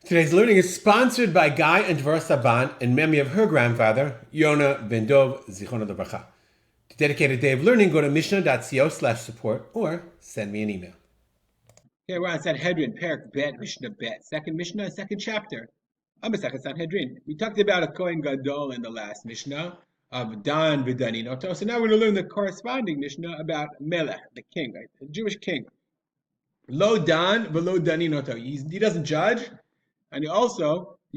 Today's learning is sponsored by Guy and Dvora Saban in memory of her grandfather, Yona ben Dov Zichrono Livracha. To dedicate a day of learning, go to mishnah.co/support or send me an email. Okay, we're on Sanhedrin, Perek Bet, Mishnah Bet. Second Mishnah, second chapter. Second Sanhedrin. We talked about a Kohen Gadol in the last Mishnah of Dan v'Daninoto. So now we're going to learn the corresponding Mishnah about Melech, the king, right? The Jewish king. Lo Dan v'lo Daninoto. He doesn't judge, and you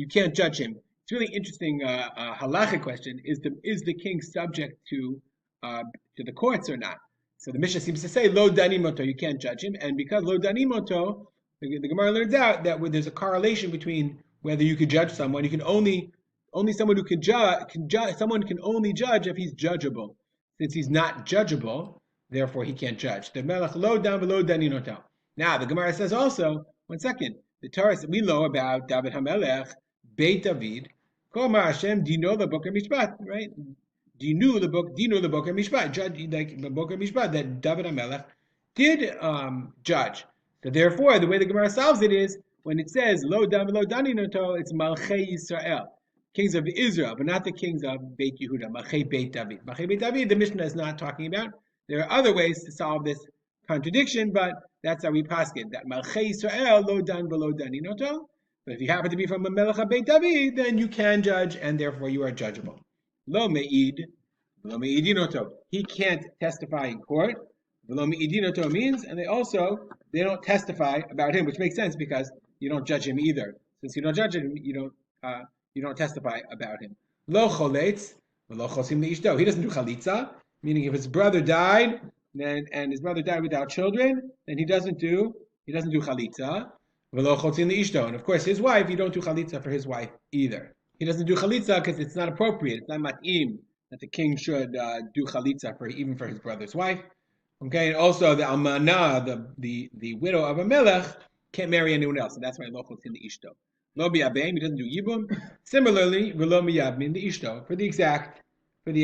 can't judge him. It's really interesting halachic question: is the king subject to the courts or not? So the Mishnah seems to say lo danimoto, you can't judge him, and because lo danimoto, the Gemara learns out that there's a correlation between whether you could judge someone. You can only someone who can judge someone can only judge if he's judgeable. Since he's not judgeable, therefore he can't judge. The melech lo dan v'lo daninoto. Now the Gemara says also, one second. The Torah we know about David HaMelech, Beit David, Kol Hashem Dino LeBoker Mishpat, right? Dino LeBoker Mishpat, judge like LeBoker Mishpat that David HaMelech did judge. So therefore, the way the Gemara solves it is when it says Lo Dan Lo Daninoto, it's Malchei Yisrael, kings of Israel, but not the kings of Beit Yehuda, Malchei Beit David. Malchei Beit David, the Mishnah is not talking about. There are other ways to solve this contradiction, but that's how we paskin that Malchei Yisrael lo dan v'lo daninoto. But if you happen to be from a Melech Beit David, then you can judge, and therefore you are judgeable. Lo meidinoto. He can't testify in court. V'lo meidinoto means, and they don't testify about him, which makes sense because you don't judge him either. Since you don't judge him, you don't testify about him. Lo choletz v'lo chosim leishto. He doesn't do chalitza, meaning if his brother died. And his brother died without children, then he doesn't do chalitza. And of course, his wife, you don't do chalitza for his wife either. He doesn't do chalitza because it's not appropriate. It's not mat'im that the king should do chalitza even for his brother's wife. Okay, and also the almana, the widow of a melech, can't marry anyone else, and that's why lo chotzin the ishto. Lo biyabim, he doesn't do yibum. Similarly, v'lo miyabmin the ishto for the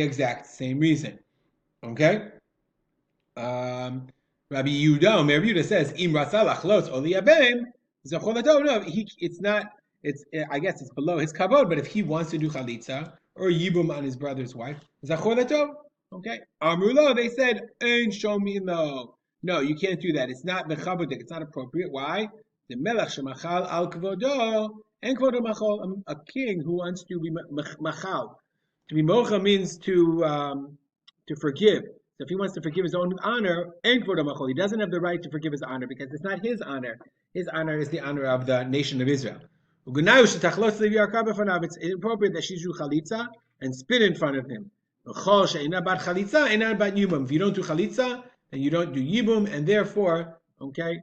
exact same reason. Okay. Rabbi Yehuda says, "Im ratzal achlos oli yabem zacholato." No, it's not. I guess it's below his kavod. But if he wants to do chalitza or yibum on his brother's wife, zacholato. Okay. Amrulo, they said, "Ein shomino." No, you can't do that. It's not bechavodik. It's not appropriate. Why? The melech shemachal al kvodo and kvodo machol. A king who wants to be machal. To be mocha means to forgive. So if he wants to forgive his own honor, he doesn't have the right to forgive his honor because it's not his honor. His honor is the honor of the nation of Israel. It's inappropriate that she do chalitza and spit in front of him. If you don't do chalitza, then you don't do yibum, and therefore, okay,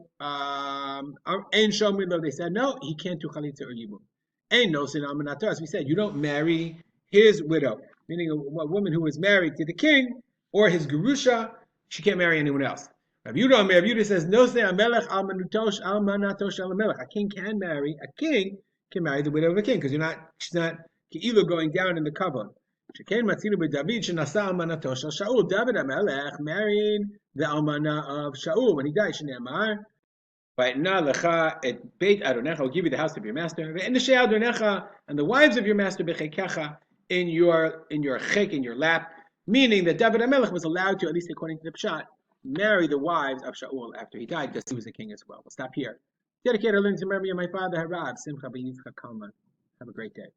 they said, no, he can't do chalitza or yibum. As we said, you don't marry his widow, meaning a woman who was married to the king, or his gerusha, she can't marry anyone else. Rabbi Yehuda says, "No, say amelech almanatosh alamelech." A king can marry the widow of a king because she's not keilu going down in the kavod. Shekain matzinu b'David shenasa almanatosh al Shaul. David Amelech married the almana of Shaul when he died. Shneimar, va'itna lecha et beit adonecha, will give you the house of your master, ve'eneshei adonecha, and the wives of your master bechekecha, in your chek, in your lap. Meaning that David HaMelech was allowed to, at least according to the Pshat, marry the wives of Shaul after he died because he was a king as well. We'll stop here. Dedicated learning to memory of my father, Harav Simcha ben Yitzchak Kalman. Have a great day.